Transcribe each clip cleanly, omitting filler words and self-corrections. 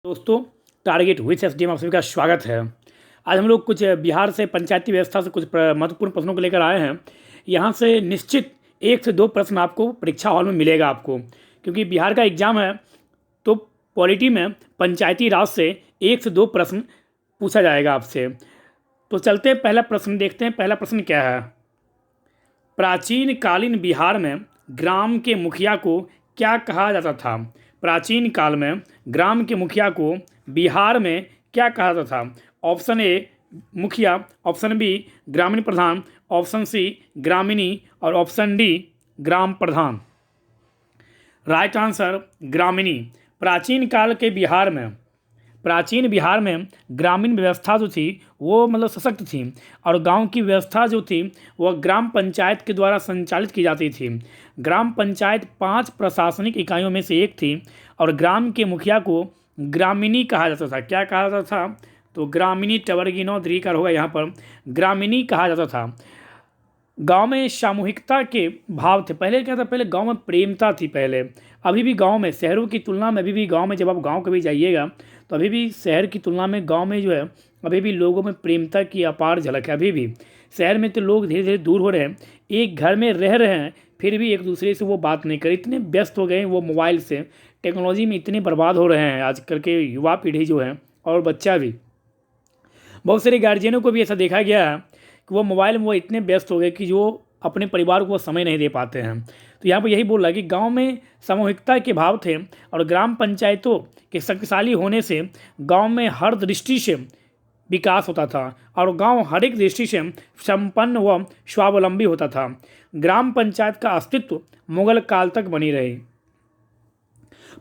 दोस्तों, target with SDM आप सभी का स्वागत है। आज हम लोग कुछ बिहार से पंचायती व्यवस्था से कुछ महत्वपूर्ण प्रश्नों को लेकर आए हैं। यहाँ से निश्चित 1 से 2 प्रश्न आपको परीक्षा हॉल में मिलेगा आपको, क्योंकि बिहार का एग्जाम है। तो पॉलिटी में पंचायती राज से 1 से 2 प्रश्न पूछा जाएगा आपसे। तो चलते हैं, पहला प्रश्न देखते हैं। पहला प्रश्न क्या है? प्राचीन कालीन बिहार में ग्राम के मुखिया को क्या कहा जाता था? प्राचीन काल में ग्राम के मुखिया को बिहार में क्या कहा जाता था? ऑप्शन ए मुखिया, ऑप्शन बी ग्रामीण प्रधान, ऑप्शन सी ग्रामीणी और ऑप्शन डी ग्राम प्रधान। राइट आंसर ग्रामीणी। प्राचीन बिहार में ग्रामीण व्यवस्था जो थी वो मतलब सशक्त थी, और गांव की व्यवस्था जो थी वह ग्राम पंचायत के द्वारा संचालित की जाती थी। ग्राम पंचायत 5 प्रशासनिक इकाइयों में से एक थी, और ग्राम के मुखिया को ग्रामीणी कहा जाता था। क्या कहा जाता था? तो ग्रामीणी, टवर्गिनो द्विकार होगा यहाँ पर, ग्रामीणी कहा जाता था। गांव में सामूहिकता के भाव थे। पहले क्या था? पहले गांव में प्रेमता थी। पहले, अभी भी गांव में, शहरों की तुलना में अभी भी गांव में, जब आप गांव कभी जाइएगा तो अभी भी शहर की तुलना में गांव में जो है अभी भी लोगों में प्रेमता की अपार झलक है। अभी भी शहर में तो लोग धीरे धीरे दूर हो रहे हैं, एक घर में रह रहे हैं फिर भी एक दूसरे से वो बात नहीं कर, इतने व्यस्त हो गए हैं वो मोबाइल से, टेक्नोलॉजी में इतने बर्बाद हो रहे हैं आजकल के युवा पीढ़ी जो है, और बच्चा भी। बहुत सारे गार्जियनों को भी ऐसा देखा गया है कि वो मोबाइल में वो इतने व्यस्त हो गए कि जो अपने परिवार को वो समय नहीं दे पाते हैं। तो यहाँ पर यही बोल रहा है कि गांव में सामूहिकता के भाव थे, और ग्राम पंचायतों के शक्तिशाली होने से गांव में हर दृष्टि से विकास होता था, और गांव हर एक दृष्टि से संपन्न व स्वावलंबी होता था। ग्राम पंचायत का अस्तित्व मुगल काल तक बनी रही,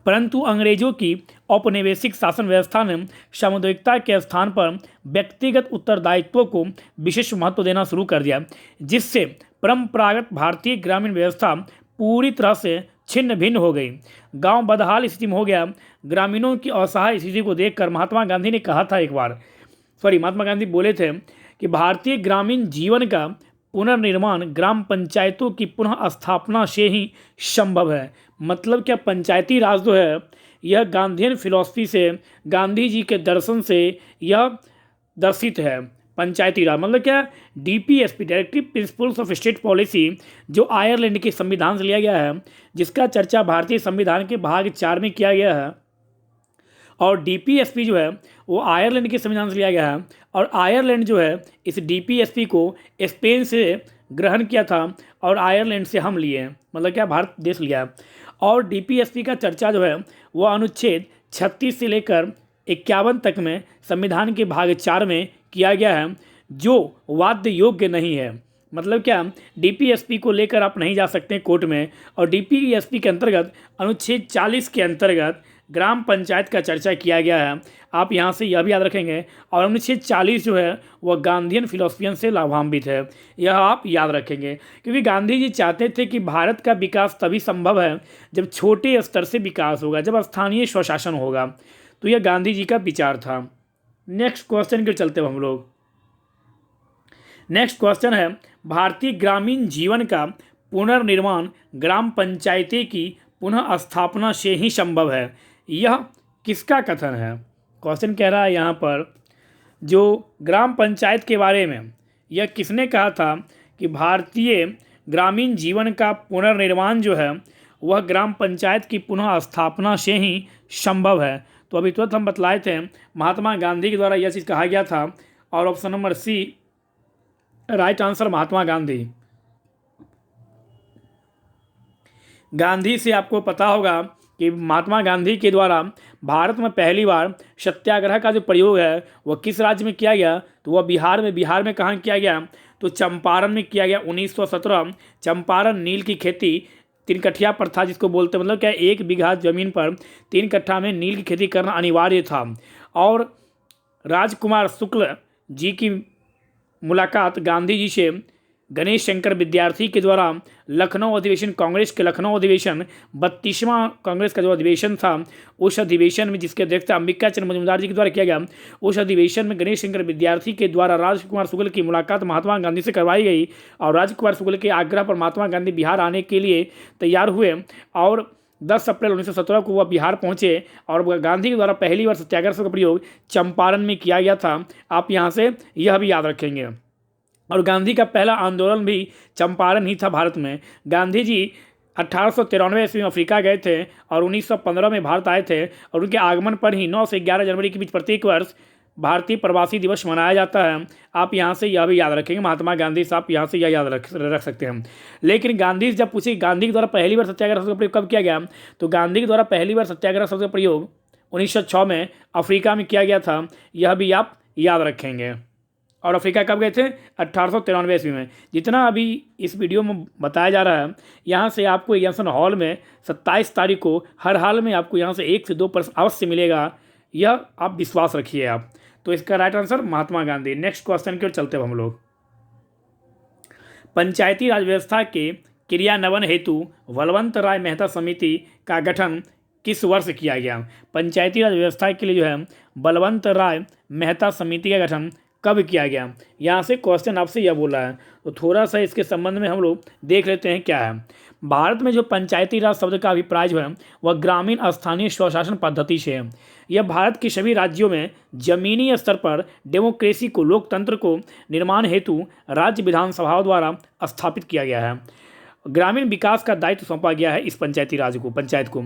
परंतु अंग्रेजों की औपनिवेशिक शासन व्यवस्था ने सामुदायिकता के स्थान पर व्यक्तिगत उत्तरदायित्व को विशेष महत्व देना शुरू कर दिया, जिससे परंपरागत भारतीय ग्रामीण व्यवस्था पूरी तरह से छिन्न भिन्न हो गई। गांव बदहाल स्थिति में हो गया। ग्रामीणों की असहाय स्थिति को देखकर महात्मा गांधी ने कहा था महात्मा गांधी बोले थे कि भारतीय ग्रामीण जीवन का पुनर्निर्माण ग्राम पंचायतों की पुनः स्थापना से ही संभव है। मतलब क्या? पंचायती राज जो है यह गांधीयन फिलॉसफी से, गांधी जी के दर्शन से यह दर्शित है। पंचायती राज मतलब क्या? DPSP, directive principles of state policy, जो आयरलैंड के संविधान से लिया गया है, जिसका चर्चा भारतीय संविधान के भाग 4 में किया गया है। और डीपीएसपी जो है वो आयरलैंड के संविधान से लिया गया है, और आयरलैंड जो है इस डीपीएसपी को स्पेन से ग्रहण किया था, और आयरलैंड से हम लिए हैं, मतलब क्या, भारत देश लिया है। और डीपीएसपी का चर्चा जो है वो अनुच्छेद 36 से लेकर 51 तक में संविधान के भाग 4 में किया गया है, जो वाद्य योग्य नहीं है। मतलब क्या? डीपीएसपी को लेकर आप नहीं जा सकते कोर्ट में, और डीपीएसपी के अंतर्गत अनुच्छेद 40 के अंतर्गत ग्राम पंचायत का चर्चा किया गया है। आप यहाँ से यह भी याद रखेंगे। और अनुच्छेद 40 जो है वह गांधीयन फिलोसफियन से लाभान्वित है, यह आप याद रखेंगे, क्योंकि गांधी जी चाहते थे कि भारत का विकास तभी संभव है जब छोटे स्तर से विकास होगा, जब स्थानीय स्वशासन होगा। तो यह गांधी जी का विचार था। नेक्स्ट क्वेश्चन के चलते हम लोग। नेक्स्ट क्वेश्चन है, भारतीय ग्रामीण जीवन का पुनर्निर्माण ग्राम पंचायती की पुनः स्थापना से ही संभव है, यह किसका कथन है? क्वेश्चन कह रहा है यहाँ पर, जो ग्राम पंचायत के बारे में यह किसने कहा था कि भारतीय ग्रामीण जीवन का पुनर्निर्माण जो है वह ग्राम पंचायत की पुनः स्थापना से ही संभव है? तो अभी तुरंत हम बतलाए थे, महात्मा गांधी के द्वारा यह चीज़ कहा गया था, और option number c right answer Mahatma Gandhi. Gandhi से आपको पता होगा कि महात्मा गांधी के द्वारा भारत में पहली बार सत्याग्रह का जो प्रयोग है वह किस राज्य में किया गया? तो वह बिहार में कहाँ किया गया? तो चंपारण में किया गया। 1917 चंपारण नील की खेती 3 कट्ठिया प्रथा जिसको बोलते हैं, मतलब क्या, 1 बीघा जमीन पर 3 कट्ठा में नील की खेती करना अनिवार्य था। और राजकुमार शुक्ल जी की मुलाकात गांधी जी से गणेश शंकर विद्यार्थी के द्वारा लखनऊ अधिवेशन, कांग्रेस के लखनऊ अधिवेशन 32वां कांग्रेस का जो अधिवेशन था, उस अधिवेशन में जिसके अध्यक्षता अंबिका चंद्र मजूमदार जी के द्वारा किया गया, उस अधिवेशन में गणेश शंकर विद्यार्थी के द्वारा राजकुमार शुक्ल की मुलाकात महात्मा गांधी से करवाई गई, और राजकुमार शुक्ल के आग्रह पर महात्मा गांधी बिहार आने के लिए तैयार हुए, और 10 अप्रैल 1917 को वह बिहार पहुंचे और गांधी के द्वारा पहली बार सत्याग्रह शब्द का प्रयोग चंपारण में किया गया था। आप यहाँ से यह भी याद रखेंगे। और गांधी का पहला आंदोलन भी चंपारण ही था भारत में। गांधी जी 1893 ईस्वी में अफ्रीका गए थे और 1915 में भारत आए थे और उनके आगमन पर ही 9 से 11 जनवरी के बीच प्रत्येक वर्ष भारतीय प्रवासी दिवस मनाया जाता है। आप यहाँ से यह भी याद रखेंगे, महात्मा गांधी साहब यहाँ से यह याद रख सकते हैं। लेकिन गांधी जब पूछे गांधी के द्वारा पहली बार सत्याग्रह शब्द का प्रयोग कब किया गया, तो गांधी के द्वारा पहली बार सत्याग्रह शब्द का प्रयोग 1906 में अफ्रीका में किया गया था। यह भी आप याद रखेंगे। और अफ्रीका कब गए थे? 1893 ईस्वी में। जितना अभी इस वीडियो में बताया जा रहा है, यहाँ से आपको एग्जामिनेशन हॉल में 27 तारीख को हर हाल में आपको यहाँ से 1 से 2 प्रश्न अवश्य मिलेगा, यह आप विश्वास रखिए आप। तो इसका right answer Mahatma Gandhi. Next question की ओर चलते हैं हम लोग। पंचायती राज व्यवस्था के क्रियान्वयन हेतु बलवंत राय मेहता समिति का गठन किस वर्ष किया गया? पंचायती राज व्यवस्था के लिए जो है बलवंत राय मेहता समिति का गठन कब किया गया? यहाँ से क्वेश्चन आपसे यह बोला है, तो थोड़ा सा इसके संबंध में हम लोग देख लेते हैं क्या है। भारत में जो पंचायती राज शब्द का अभिप्राय जो है वह ग्रामीण स्थानीय स्वशासन पद्धति से है। यह भारत के सभी राज्यों में जमीनी स्तर पर डेमोक्रेसी को, लोकतंत्र को निर्माण हेतु राज्य विधानसभाओं द्वारा स्थापित किया गया है। ग्रामीण विकास का दायित्व सौंपा गया है इस पंचायती राज को, पंचायत को।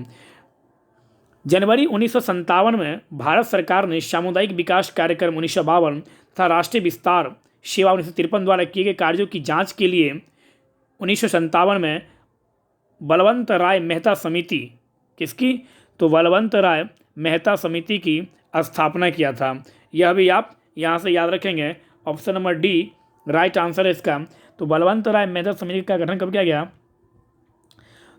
जनवरी 1957 में भारत सरकार ने सामुदायिक विकास कार्यक्रम 1952 तथा राष्ट्रीय विस्तार सेवा 1953 द्वारा किए गए कार्यों की जांच के लिए 1957 में बलवंत राय मेहता समिति, किसकी? तो बलवंत राय मेहता समिति की स्थापना किया था। यह भी आप यहाँ से याद रखेंगे। Option number D right answer है इसका। तो बलवंत राय मेहता समिति का गठन कब किया गया?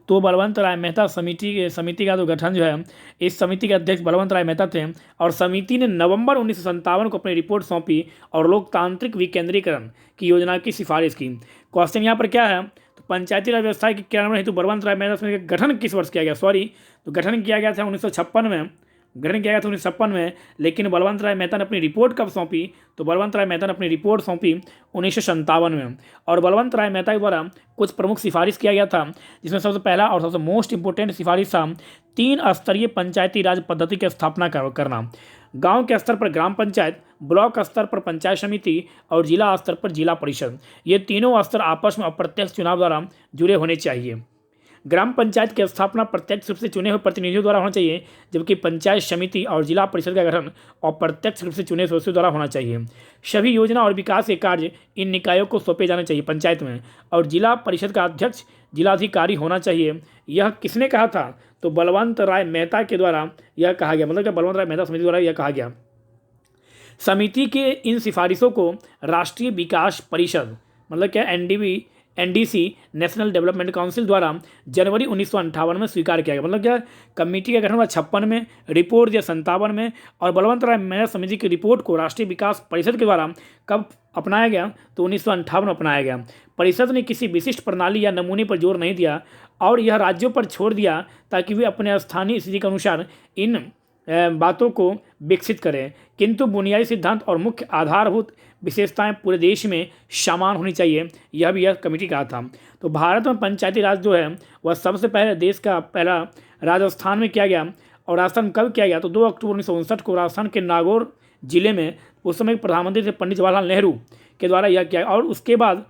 तो बलवंत राय मेहता समिति का जो गठन जो है, इस समिति के अध्यक्ष बलवंत राय मेहता थे और समिति ने नवंबर 1957 को अपनी रिपोर्ट सौंपी और लोकतांत्रिक विकेंद्रीकरण की योजना की सिफारिश की। क्वेश्चन यहाँ पर क्या है? तो पंचायती राज व्यवस्था के क्रियान्वयन हेतु बलवंत राय मेहता समिति का गठन किस वर्ष किया गया? तो गठन किया गया था 1956 में। गठन किया गया था 1956 में, लेकिन बलवंत राय मेहता ने अपनी रिपोर्ट कब सौंपी? तो बलवंत राय मेहता ने अपनी रिपोर्ट सौंपी 1957 में। और बलवंत राय मेहता के द्वारा कुछ प्रमुख सिफारिश किया गया था, जिसमें सबसे पहला और सबसे मोस्ट इंपोर्टेंट सिफारिश था 3 स्तरीय पंचायती राज पद्धति की स्थापना करना। गांव के स्तर पर ग्राम पंचायत, ब्लॉक स्तर पर पंचायत समिति और जिला स्तर पर जिला परिषद। ये तीनों स्तर आपस में अप्रत्यक्ष चुनाव द्वारा जुड़े होने चाहिए। ग्राम पंचायत की स्थापना प्रत्यक्ष रूप से चुने हुए प्रतिनिधियों द्वारा होना चाहिए, जबकि पंचायत समिति और जिला परिषद का गठन अप्रत्यक्ष रूप से चुने सदस्यों द्वारा होना चाहिए। सभी योजना और विकास के कार्य इन निकायों को सौंपे जाने चाहिए पंचायत में, और जिला परिषद का अध्यक्ष जिलाधिकारी होना चाहिए। यह किसने कहा था? तो बलवंत राय मेहता के द्वारा यह कहा गया, मतलब कि बलवंत राय मेहता समिति द्वारा यह कहा गया। समिति के इन सिफारिशों को राष्ट्रीय विकास परिषद, मतलब क्या एनडीसी नेशनल डेवलपमेंट काउंसिल द्वारा जनवरी 1958 में स्वीकार किया गया। मतलब क्या? कमेटी का गठन हुआ 56 में, रिपोर्ट दिया 57 में, और बलवंत राय मेहता समिति की रिपोर्ट को राष्ट्रीय विकास परिषद के द्वारा कब अपनाया गया? तो 1958 में अपनाया गया। परिषद ने किसी विशिष्ट प्रणाली या नमूने पर जोर नहीं दिया और यह राज्यों पर छोड़ दिया ताकि वे अपने स्थानीय स्थिति के अनुसार इन बातों को विकसित करें, किंतु बुनियादी सिद्धांत और मुख्य आधारभूत विशेषताएं पूरे देश में समान होनी चाहिए, यह भी यह कमेटी कहा था। तो भारत में पंचायती राज जो है वह सबसे पहले देश का पहला राजस्थान में किया गया। और राजस्थान कब किया गया? तो 2 अक्टूबर 1959 को राजस्थान के नागौर जिले में उस समय प्रधानमंत्री थे पंडित जवाहरलाल नेहरू के द्वारा यह किया। और उसके बाद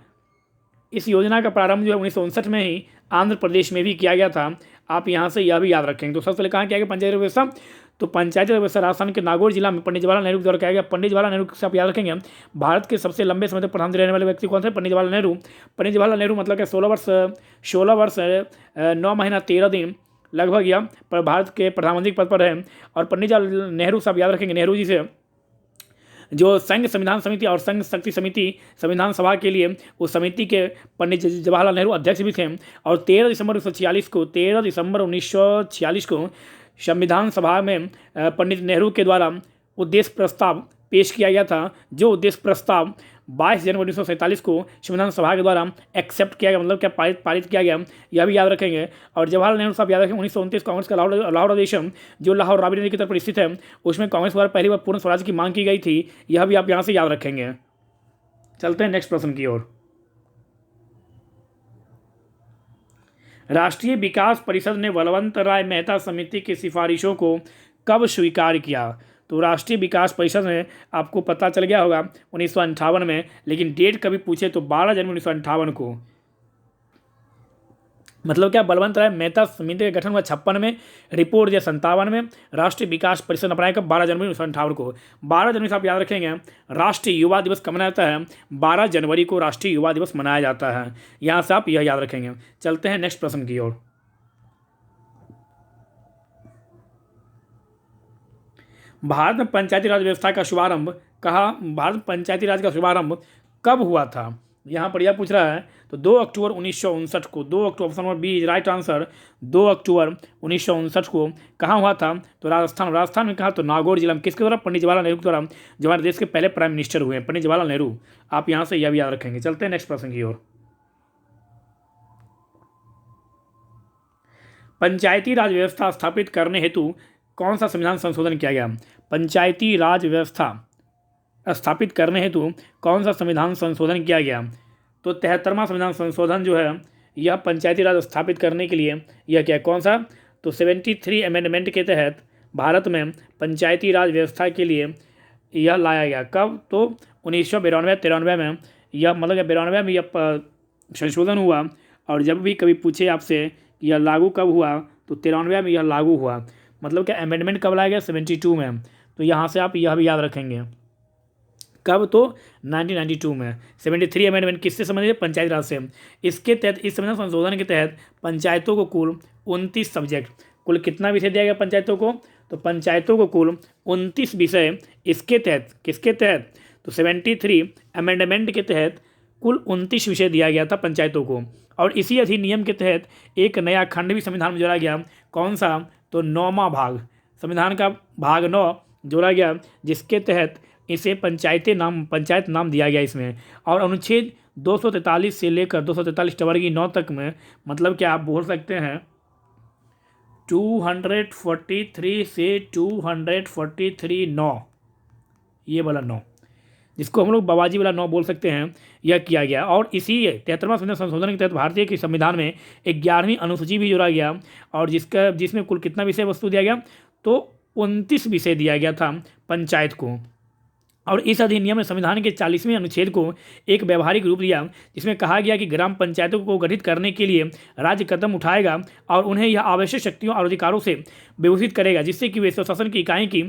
इस योजना का प्रारंभ जो है 1959 में ही आंध्र प्रदेश में भी किया गया था। आप यहाँ से यह भी याद रखेंगे। तो सबसे पहले कहाँ किया गया पंचायती व्यवस्था? तो पंचायती व्यवस्था राजस्थान के नागौर जिला में पंडित जवाहरलाल नेहरू के द्वारा किया गया। पंडित जवाहरलाल नेहरू से आप याद रखेंगे, भारत के सबसे लंबे समय तक प्रधानमंत्री रहने वाले व्यक्ति कौन थे? पंडित जवाहरलाल नेहरू। पंडित जवाहरलाल नेहरू मतलब कि 16 वर्ष 9 महीना 13 दिन लगभग यह पर भारत के प्रधानमंत्री पद पर रहे। और पंडित जवाहरलाल नेहरू से आप याद रखेंगे, नेहरू जी से जो संघ संविधान समिति और संघ शक्ति समिति संविधान सभा के लिए उस समिति के पंडित जवाहरलाल नेहरू अध्यक्ष भी थे। और 13 दिसंबर 1946 को संविधान सभा में पंडित नेहरू के द्वारा उद्देश्य प्रस्ताव पेश किया गया था, जो उद्देश्य प्रस्ताव 22 जनवरी 1947 को संविधान सभा के द्वारा एक्सेप्ट किया गया, मतलब क्या पारित किया गया, यह भी याद रखेंगे। और जवाहरलाल नेहरू साहब याद रखेंगे 1929 कांग्रेस का लाहौर अधिवेशन जो लाहौर राबड़ी नदी की तरफ स्थित है, उसमें कांग्रेस द्वारा पहली बार पूर्ण स्वराज की मांग की गई थी, यह भी आप यहाँ से याद रखेंगे। चलते हैं नेक्स्ट प्रश्न की ओर। राष्ट्रीय विकास परिषद ने बलवंत राय मेहता समिति की सिफारिशों को कब स्वीकार किया? तो राष्ट्रीय विकास परिषद में आपको पता चल गया होगा 1958 में, लेकिन डेट कभी पूछे तो 12 जनवरी 1958 को। मतलब क्या, बलवंत राय मेहता समिति का गठन हुआ 56 में, रिपोर्ट दिया 57 में, राष्ट्रीय विकास परिषद अपनाया कब? 12 जनवरी 1958 को। 12 जनवरी से आप याद रखेंगे राष्ट्रीय युवा दिवस कब मनाया जाता है? 12 जनवरी को राष्ट्रीय युवा दिवस मनाया जाता है। यहाँ से आप यह याद रखेंगे। चलते हैं नेक्स्ट प्रश्न की ओर। भारत में पंचायती राज व्यवस्था का शुभारंभ भारत पंचायती राज का शुभारंभ कब हुआ था? यहाँ पर यह पूछ रहा है। तो 2 अक्टूबर 1959 को। 2 अक्टूबर, option number B is right answer. 2 अक्टूबर 1959 को कहाँ हुआ था? तो राजस्थान में कहा? तो नागौर जिला में। किसके द्वारा? पंडित जवाहरलाल नेहरू के द्वारा, जो हमारे देश के पहले प्राइम मिनिस्टर हुए हैं, पंडित जवाहरलाल नेहरू। आप यहाँ से यह भी याद रखेंगे। चलते हैं नेक्स्ट प्रश्न की ओर। पंचायती राज व्यवस्था स्थापित करने हेतु कौन सा संविधान संशोधन किया गया? पंचायती राज व्यवस्था स्थापित करने हेतु कौन सा संविधान संशोधन किया गया? तो 73वां संविधान संशोधन जो है यह पंचायती राज स्थापित करने के लिए यह क्या, कौन सा? तो 73 अमेंडमेंट के तहत भारत में पंचायती राज व्यवस्था के लिए यह लाया गया। कब? तो 1992-93 में यह, मतलब 92 में यह संशोधन हुआ। और जब भी कभी पूछे आपसे कि यह लागू कब हुआ, तो 93 में यह लागू हुआ। मतलब क्या, अमेंडमेंट कब लाया गया? 72 में। तो यहाँ से आप यह भी याद रखेंगे। कब? तो 1992 में। 73 अमेंडमेंट किससे संबंधित है? पंचायती राज से। इसके तहत, इस संविधान संशोधन के तहत पंचायतों को कुल 29 सब्जेक्ट, कुल कितना विषय दिया गया पंचायतों को? तो पंचायतों को कुल 29 विषय इसके तहत, किसके तहत? तो 73 अमेंडमेंट के तहत कुल 29 विषय दिया गया था पंचायतों को। और इसी अधिनियम के तहत एक नया खंड भी संविधान में जोड़ा गया। कौन सा? तो 9वां भाग, संविधान का भाग 9 जोड़ा गया, जिसके तहत इसे पंचायत नाम दिया गया इसमें। और अनुच्छेद 243 से लेकर 243(9) तक में, मतलब क्या आप बोल सकते हैं 243 से 243(9), ये वाला 9, जिसको हम लोग बाबाजी वाला 9 बोल सकते हैं, यह किया गया। और इसी 73वां संविधान संशोधन के तहत भारतीय के संविधान में 11वीं अनुसूची भी जोड़ा गया। और जिसमें कुल कितना विषय वस्तु दिया गया? तो 29 विषय दिया गया था पंचायत को। और इस अधिनियम में संविधान के 40वें अनुच्छेद को एक व्यवहारिक रूप दिया, जिसमें कहा गया कि ग्राम पंचायतों को गठित करने के लिए राज्य कदम उठाएगा और उन्हें यह आवश्यक शक्तियों और अधिकारों से विभूषित करेगा, जिससे कि वे स्वशासन की इकाई की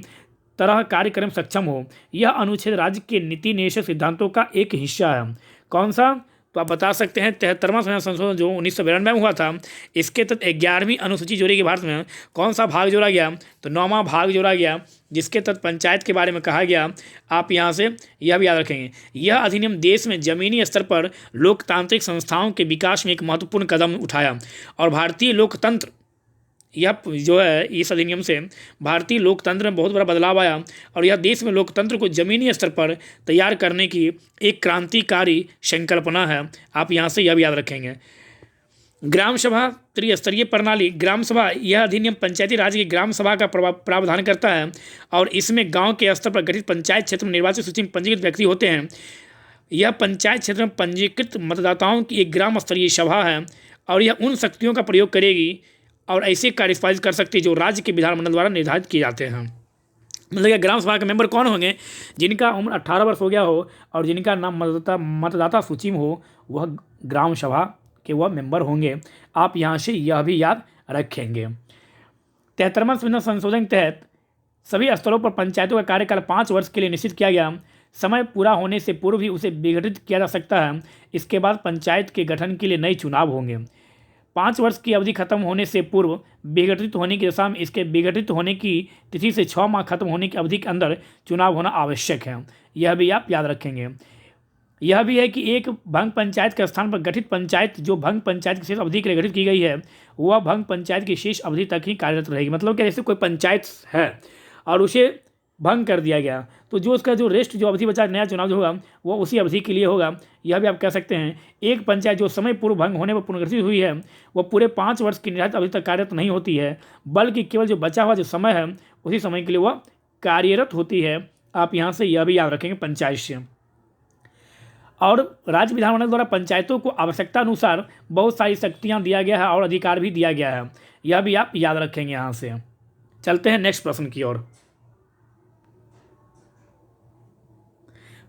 तरह कार्य करने में सक्षम हो। यह अनुच्छेद राज्य के नीति निषेध सिद्धांतों का एक हिस्सा है। कौन सा? तो आप बता सकते हैं 73वां संविधान संशोधन जो 1992 में हुआ था, इसके तहत 11वीं अनुसूची जोड़ी गई भारत में। कौन सा भाग जोड़ा गया? तो 9वां भाग जोड़ा गया, जिसके तहत पंचायत के बारे में कहा गया। आप यहाँ से यह भी याद रखेंगे। यह अधिनियम देश में जमीनी स्तर पर लोकतांत्रिक संस्थाओं के विकास में एक महत्वपूर्ण कदम उठाया। और भारतीय लोकतंत्र, यह जो है, इस अधिनियम से भारतीय लोकतंत्र में बहुत बड़ा बदलाव आया। और यह देश में लोकतंत्र को जमीनी स्तर पर तैयार करने की एक क्रांतिकारी संकल्पना है। आप यहाँ से यह भी याद रखेंगे। ग्राम सभा त्रिस्तरीय प्रणाली, ग्राम सभा, यह अधिनियम पंचायती राज की ग्राम सभा का प्रावधान करता है। और इसमें गांव के स्तर पर गठित पंचायत क्षेत्र में निर्वाचित सूची में पंजीकृत व्यक्ति होते हैं। यह पंचायत क्षेत्र में पंजीकृत मतदाताओं की एक ग्राम स्तरीय सभा है। और यह उन शक्तियों का प्रयोग करेगी और ऐसे कार्य निष्पादित कर सकती है जो राज्य के विधानमंडल द्वारा निर्धारित किए जाते हैं। मतलब कि ग्राम सभा के मेंबर कौन होंगे? जिनका उम्र 18 वर्ष हो गया हो और जिनका नाम मतदाता सूची में हो, वह ग्राम सभा के वह मेंबर होंगे। आप यहाँ से यह भी याद रखेंगे। 73वां संविधान संशोधन के तहत सभी स्तरों पर पंचायतों का कार्यकाल 5 वर्ष के लिए निश्चित किया गया। समय पूरा होने से पूर्व भी उसे विघटित किया जा सकता है। इसके बाद पंचायत के गठन के लिए नए चुनाव होंगे। 5 वर्ष की अवधि खत्म होने से पूर्व विघटित होने की दशा में इसके विघटित होने की तिथि से 6 माह खत्म होने की अवधि के अंदर चुनाव होना आवश्यक है। यह भी आप याद रखेंगे। यह भी है कि एक भंग पंचायत के स्थान पर गठित पंचायत जो भंग पंचायत की शेष अवधि के लिए गठित की गई है, वह भंग पंचायत की शेष अवधि तक ही कार्यरत रहेगी। मतलब कि जैसे कोई पंचायत है और उसे भंग कर दिया गया, तो जो उसका जो रेस्ट जो अवधि बचा नया चुनाव जो होगा वो उसी अवधि के लिए होगा। यह भी आप कह सकते हैं। एक पंचायत जो समय पूर्व भंग होने पर पुनर्गठित हुई है, वह पूरे 5 वर्ष की निर्धारित अवधि तक कार्यरत नहीं होती है, बल्कि केवल जो बचा हुआ जो समय है उसी समय के लिए वह कार्यरत होती है। आप यहाँ से यह भी याद रखेंगे पंचायत से। और राज्य विधानमंडल द्वारा पंचायतों को आवश्यकता अनुसार बहुत सारी शक्तियाँ दिया गया है और अधिकार भी दिया गया है, यह भी आप याद रखेंगे। यहाँ से चलते हैं नेक्स्ट प्रश्न की ओर।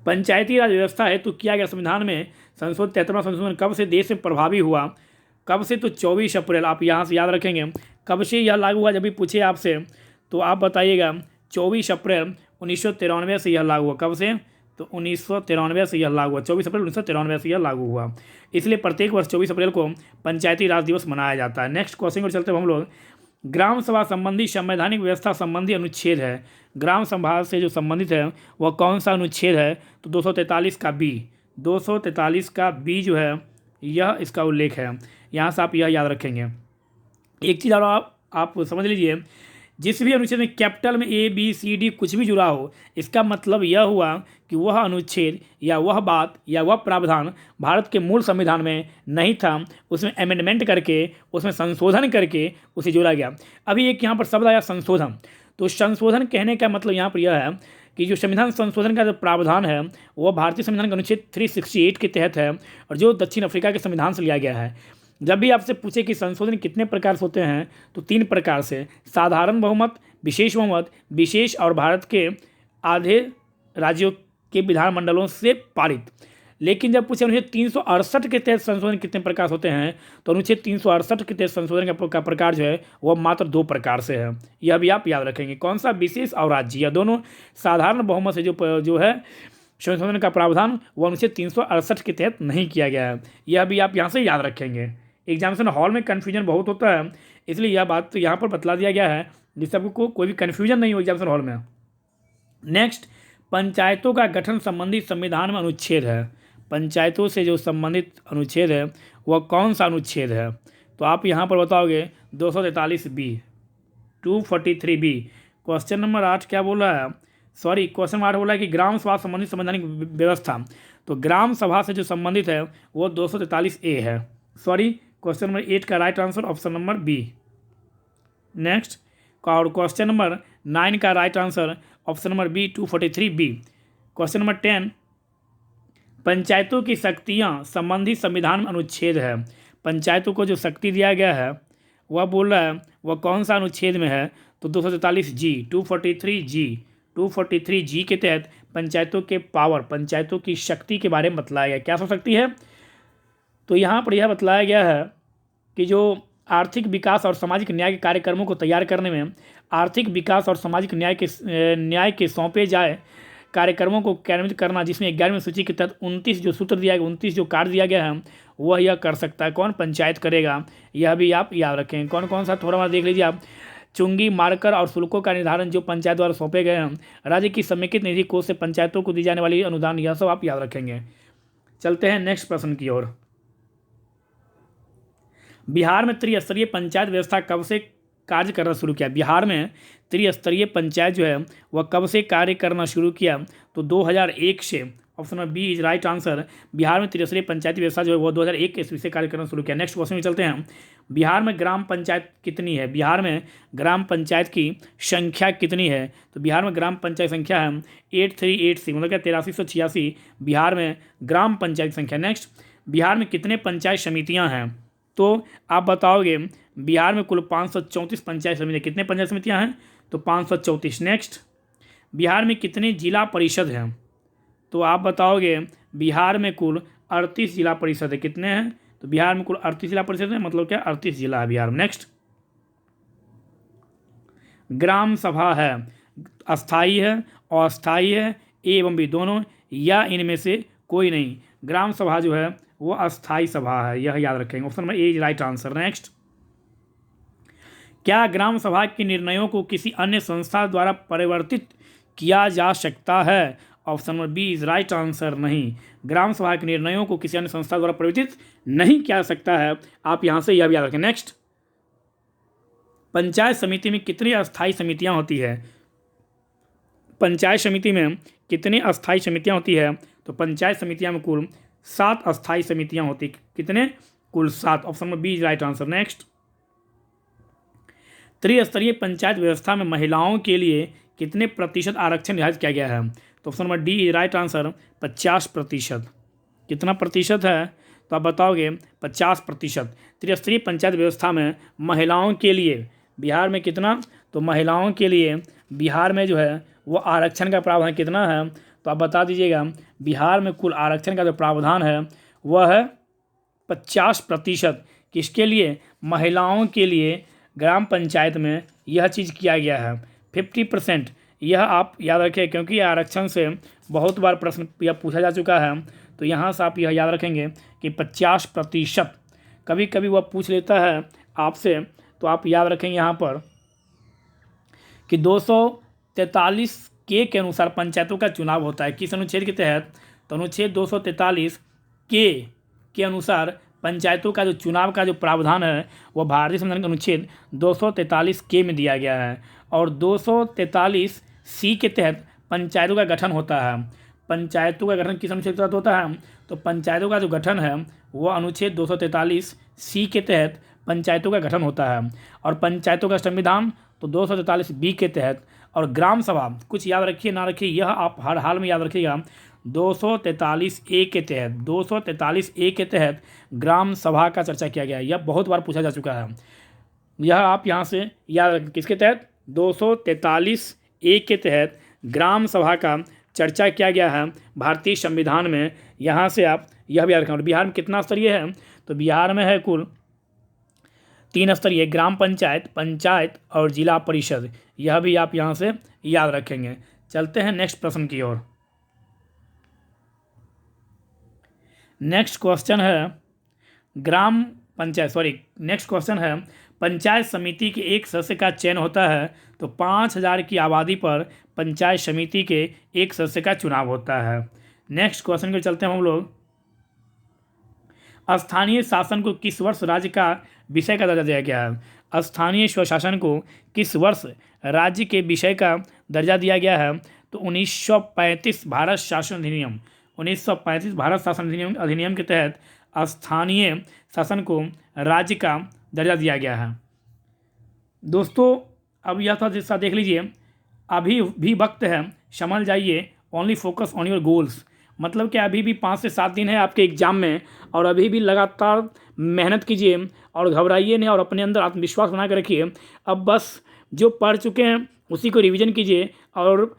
पंचायती राज व्यवस्था है तो किया गया संविधान में संशोधन 73वां संशोधन कब से देश में प्रभावी हुआ? कब से? तो 24 अप्रैल। आप यहाँ से याद रखेंगे कब से यह लागू हुआ। जब भी पूछे आपसे तो आप बताइएगा 24 अप्रैल 1993 से यह लागू हुआ। कब से? तो 1993 से यह लागू हुआ। 24 अप्रैल 1993 से यह लागू हुआ। इसलिए प्रत्येक वर्ष 24 अप्रैल को पंचायती राज दिवस मनाया जाता है। नेक्स्ट क्वेश्चन पर चलते हैं हम लोग। ग्राम सभा संबंधी संवैधानिक व्यवस्था संबंधी अनुच्छेद है। ग्राम सभा से जो संबंधित है वह कौन सा अनुच्छेद है? तो 243 का बी। 243 का बी जो है यह इसका उल्लेख है। यहाँ से आप यह याद रखेंगे। एक चीज़ और आप समझ लीजिए, जिस भी अनुच्छेद में कैपिटल में ABCD कुछ भी जुड़ा हो, इसका मतलब यह हुआ कि वह अनुच्छेद या वह बात या वह प्रावधान भारत के मूल संविधान में नहीं था, उसमें अमेंडमेंट करके, उसमें संशोधन करके उसे जोड़ा गया। अभी एक यहाँ पर शब्द आया संशोधन। तो संशोधन कहने का मतलब यहाँ पर यह है कि जो संविधान संशोधन का जो प्रावधान है वह भारतीय संविधान के अनुच्छेद 368 के तहत है और जो दक्षिण अफ्रीका के संविधान से लिया गया है। जब भी आपसे पूछे कि संशोधन कितने प्रकार से होते हैं तो 3 प्रकार से, साधारण बहुमत, विशेष बहुमत, विशेष और भारत के आधे राज्यों के विधानमंडलों से पारित। लेकिन जब पूछे अनुच्छेद 368 के तहत संशोधन कितने प्रकार से होते हैं तो अनुच्छेद 368 के तहत संशोधन का प्रकार जो है वह मात्र 2 प्रकार से है। यह भी आप याद रखेंगे। कौन सा? विशेष और राज्य। यह दोनों साधारण बहुमत से जो है संशोधन का प्रावधान वह अनुच्छेद 368 के तहत नहीं किया गया है। यह भी आप यहाँ से याद रखेंगे। एग्जामिनेशन हॉल में कन्फ्यूजन बहुत होता है, इसलिए यह बात तो यहाँ पर बतला दिया गया है जिससे आपको कोई भी कन्फ्यूजन नहीं हो एग्जामिनेशन हॉल में। नेक्स्ट, पंचायतों का गठन संबंधी संविधान में अनुच्छेद है। पंचायतों से जो संबंधित अनुच्छेद है वह कौन सा अनुच्छेद है? तो आप यहाँ पर बताओगे 243B, 243B। क्वेश्चन नंबर 8 क्या बोला है? सॉरी, क्वेश्चन नंबर 8 बोला है कि ग्राम सभा संबंधित संवैधानिक व्यवस्था। तो ग्राम सभा से जो संबंधित है वो 243A है। सॉरी, क्वेश्चन नंबर 8 का right answer option number B. Next, और क्वेश्चन नंबर 9 का right answer option number B 243B। Question number 10, पंचायतों की शक्तियां संबंधी संविधान में अनुच्छेद है। पंचायतों को जो शक्ति दिया गया है वह बोल रहा है वह कौन सा अनुच्छेद में है? तो 243G, 243G के तहत पंचायतों के पावर, पंचायतों की शक्ति के बारे में बतलाया गया। क्या हो सकती है? तो यहाँ पर यह बतलाया गया है कि जो आर्थिक विकास और सामाजिक न्याय के कार्यक्रमों को तैयार करने में, आर्थिक विकास और सामाजिक न्याय के सौंपे जाए कार्यक्रमों को कार्यान्वित करना, जिसमें 11वीं सूची के तहत 29 जो सूत्र दिया गया, 29 जो कार्य दिया गया है वह यह कर सकता है। कौन? पंचायत करेगा। यह भी आप याद रखें। कौन कौन सा थोड़ा बहुत देख लीजिए आप। चुंगी, मार्कर और शुल्कों का निर्धारण जो पंचायत द्वारा सौंपे गए हैं। राज्य की समेकित निधि कोष से पंचायतों को दी जाने वाली अनुदान, यह सब आप याद रखेंगे। चलते हैं नेक्स्ट प्रश्न की ओर। बिहार में त्रिस्तरीय पंचायत व्यवस्था कब से कार्य करना शुरू किया? बिहार में त्रिस्तरीय पंचायत जो है वह कब से कार्य करना शुरू किया? तो 2001 से। Option number B is right answer. Bihar में त्रिस्तरीय पंचायती व्यवस्था जो है वो 2001 के ईस्वी से कार्य करना शुरू किया। नेक्स्ट क्वेश्चन में चलते हैं। बिहार में ग्राम पंचायत कितनी है? बिहार में ग्राम पंचायत की संख्या कितनी है? तो बिहार में ग्राम पंचायत संख्या है 8386, मतलब क्या 8386 बिहार में ग्राम पंचायत संख्या। नेक्स्ट, बिहार में कितने पंचायत समितियाँ हैं? तो आप बताओगे बिहार में कुल 534 पंचायत समितियाँ। कितने पंचायत समितियाँ हैं? तो 534। नेक्स्ट, बिहार में कितने जिला परिषद हैं? तो आप बताओगे बिहार में कुल 38 जिला परिषद है। कितने हैं? तो बिहार में कुल 38 जिला परिषद है, मतलब क्या 38 जिला है बिहार में। नेक्स्ट, ग्राम सभा है अस्थाई है, अस्थाई है, ए एवं बी दोनों, या इनमें से कोई नहीं। ग्राम सभा जो है वो अस्थाई सभा है, यह याद रखेंगे। Option number A is right answer. Next, क्या ग्राम सभा के निर्णयों को किसी अन्य संस्था द्वारा परिवर्तित किया जा सकता है? Option number B is right answer. नहीं, ग्राम सभा के निर्णयों को किसी अन्य संस्था द्वारा परिवर्तित नहीं किया जा सकता है। आप यहाँ से यह भी याद रखें। नेक्स्ट, पंचायत समिति में कितनी अस्थायी समितियाँ होती है? पंचायत समिति में कितनी अस्थायी समितियाँ होती है? तो पंचायत समितियाँ में कुल 7 अस्थायी समितियाँ होती। कितने? कुल 7। Option number B is right answer. Next, त्रिस्तरीय पंचायत व्यवस्था में महिलाओं के लिए कितने प्रतिशत आरक्षण निर्धारित किया गया है? तो option number D is right answer 50%। कितना प्रतिशत है, तो आप बताओगे 50%। त्रिस्तरीय पंचायत व्यवस्था में महिलाओं के लिए बिहार में कितना, तो महिलाओं के लिए बिहार में जो है वो आरक्षण का प्रावधान कितना है, तो आप बता दीजिएगा। बिहार में कुल आरक्षण का जो प्रावधान है वह है 50%। किसके लिए, महिलाओं के लिए ग्राम पंचायत में यह चीज़ किया गया है 50%। यह आप याद रखें, क्योंकि आरक्षण से बहुत बार प्रश्न यह पूछा जा चुका है, तो यहाँ से आप यह याद रखेंगे कि 50%। कभी कभी वह पूछ लेता है आपसे, तो आप याद रखेंगे यहाँ पर कि 243 के अनुसार पंचायतों का चुनाव होता है। किस अनुच्छेद के तहत, तो अनुच्छेद 243 के अनुसार पंचायतों का जो चुनाव का जो प्रावधान है वह भारतीय संविधान के अनुच्छेद 243 के में दिया गया है। और 243 सी के तहत पंचायतों का गठन होता है। पंचायतों का गठन किस अनुच्छेद के तहत होता है, तो पंचायतों का जो गठन है वह अनुच्छेद 243 सी के तहत पंचायतों का गठन होता है। और पंचायतों का संविधान तो 243 बी के तहत। और ग्राम सभा कुछ याद रखिए ना रखिए, यह आप हर हाल में याद रखिएगा, 243 ए के तहत, 243 ए के तहत ग्राम सभा का चर्चा किया गया है। यह बहुत बार पूछा जा चुका है, यह आप यहाँ से याद रखें। किसके तहत, 243 ए के तहत ग्राम सभा का चर्चा किया गया है भारतीय संविधान में। यहाँ से आप यह भी याद रखें। और बिहार में कितना स्तरीय है, तो बिहार में है कुल 3 स्तरीय, ग्राम पंचायत, पंचायत और जिला परिषद। यह भी आप यहाँ से याद रखेंगे। चलते हैं नेक्स्ट प्रश्न की ओर। नेक्स्ट क्वेश्चन है नेक्स्ट क्वेश्चन है पंचायत समिति के एक सदस्य का चयन होता है, तो 5000 की आबादी पर पंचायत समिति के एक सदस्य का चुनाव होता है। नेक्स्ट क्वेश्चन को चलते हैं हम लोग। स्थानीय शासन को किस वर्ष राज्य का विषय का दर्जा दिया गया है। स्थानीय स्वशासन को किस वर्ष राज्य के विषय का दर्जा दिया गया है, तो 1935 भारत शासन अधिनियम, 1935 भारत शासन अधिनियम के तहत स्थानीय शासन को राज्य का दर्जा दिया गया है। दोस्तों अब यह था हिस्सा देख लीजिए। अभी भी वक्त है, संभल जाइए, only focus on your goals. मतलब कि अभी भी 5 से 7 दिन है आपके एग्ज़ाम में, और अभी भी लगातार मेहनत कीजिए और घबराइए नहीं, और अपने अंदर आत्मविश्वास बना कर रखिए। अब बस जो पढ़ चुके हैं उसी को रिवीजन कीजिए। और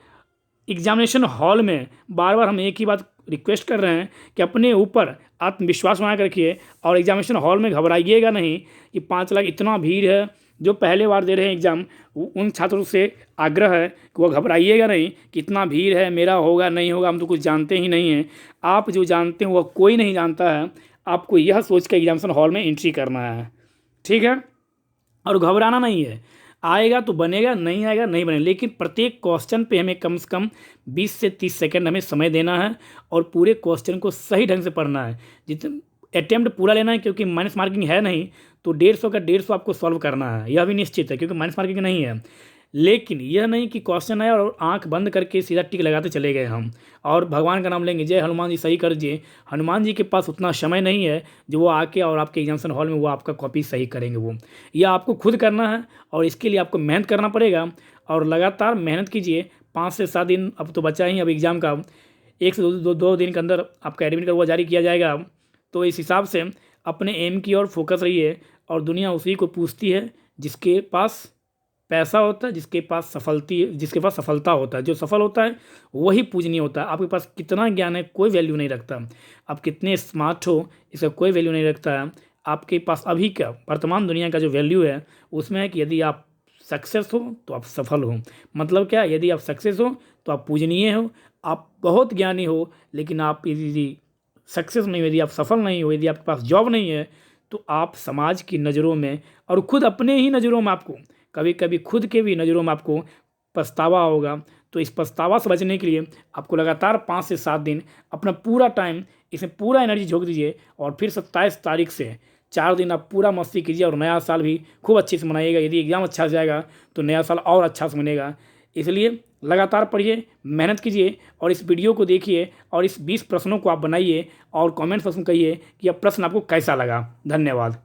एग्जामिनेशन हॉल में बार बार हम एक ही बात रिक्वेस्ट कर रहे हैं कि अपने ऊपर आत्मविश्वास बना कर रखिए, और एग्जामिनेशन हॉल में घबराइएगा नहीं कि 5 लाख इतना भीड़ है। जो पहले बार दे रहे हैं एग्ज़ाम, उन छात्रों से आग्रह है कि वो घबराइएगा नहीं कि इतना भीड़ है, मेरा होगा नहीं होगा, हम तो कुछ जानते ही नहीं हैं। आप जो जानते हैं वह कोई नहीं जानता है। आपको यह सोच कर एग्जामिनेशन हॉल में एंट्री करना है, ठीक है। और घबराना नहीं है, आएगा तो बनेगा, नहीं आएगा नहीं बनेगा। लेकिन प्रत्येक क्वेश्चन पे हमें कम से कम 20 से 30 सेकंड हमें समय देना है, और पूरे क्वेश्चन को सही ढंग से पढ़ना है। जितना अटेम्प्ट पूरा लेना है, क्योंकि माइनस मार्किंग है नहीं, तो 150 का 150 आपको सॉल्व करना है, यह भी निश्चित है, क्योंकि माइनस मार्किंग नहीं है। लेकिन यह नहीं कि क्वेश्चन आया और आंख बंद करके सीधा टिक लगाते चले गए हम, और भगवान का नाम लेंगे, जय हनुमान जी सही कर दीजिए। हनुमान जी के पास उतना समय नहीं है जो वो आके और आपके एग्जामिनेशन हॉल में वो आपका कॉपी सही करेंगे। वो यह आपको खुद करना है, और इसके लिए आपको मेहनत करना पड़ेगा, और लगातार मेहनत कीजिए। 5 से 7 दिन अब तो बचा ही, अब एग्ज़ाम का 1 से 2 दिन के अंदर आपका एडमिट कार्ड हुआ जारी किया जाएगा। तो इस हिसाब से अपने एम की ओर फोकस रहिए। और दुनिया उसी को पूछती है जिसके पास पैसा होता है, जिसके पास सफलता होता है। जो सफल होता है वही पूजनीय होता है। आपके पास कितना ज्ञान है कोई वैल्यू नहीं रखता, आप कितने स्मार्ट हो इसका कोई वैल्यू नहीं रखता है। आपके पास अभी का वर्तमान दुनिया का जो वैल्यू है उसमें है कि यदि आप सक्सेस हो तो आप सफल हो। मतलब क्या, यदि आप सक्सेस हो तो आप पूजनीय हो, आप बहुत ज्ञानी हो, लेकिन आप यदि सक्सेस नहीं हो, यदि आप सफल नहीं हो, यदि आपके पास जॉब नहीं है, तो आप समाज की नज़रों में और खुद अपने ही नज़रों में आपको कभी कभी खुद के भी नज़रों में आपको पछतावा होगा। तो इस पछतावा से बचने के लिए आपको लगातार 5 से 7 दिन अपना पूरा टाइम इसमें पूरा एनर्जी झोंक दीजिए, और फिर 27 तारीख से 4 दिन आप पूरा मस्ती कीजिए, और नया साल भी खूब अच्छे से मनाइएगा। यदि एग्ज़ाम अच्छा जाएगा तो नया साल और अच्छा से मनेगा। इसलिए लगातार पढ़िए, मेहनत कीजिए, और इस वीडियो को देखिए, और इस 20 प्रश्नों को आप बनाइए, और कमेंट सेक्शन में कहिए कि यह प्रश्न आपको कैसा लगा। धन्यवाद।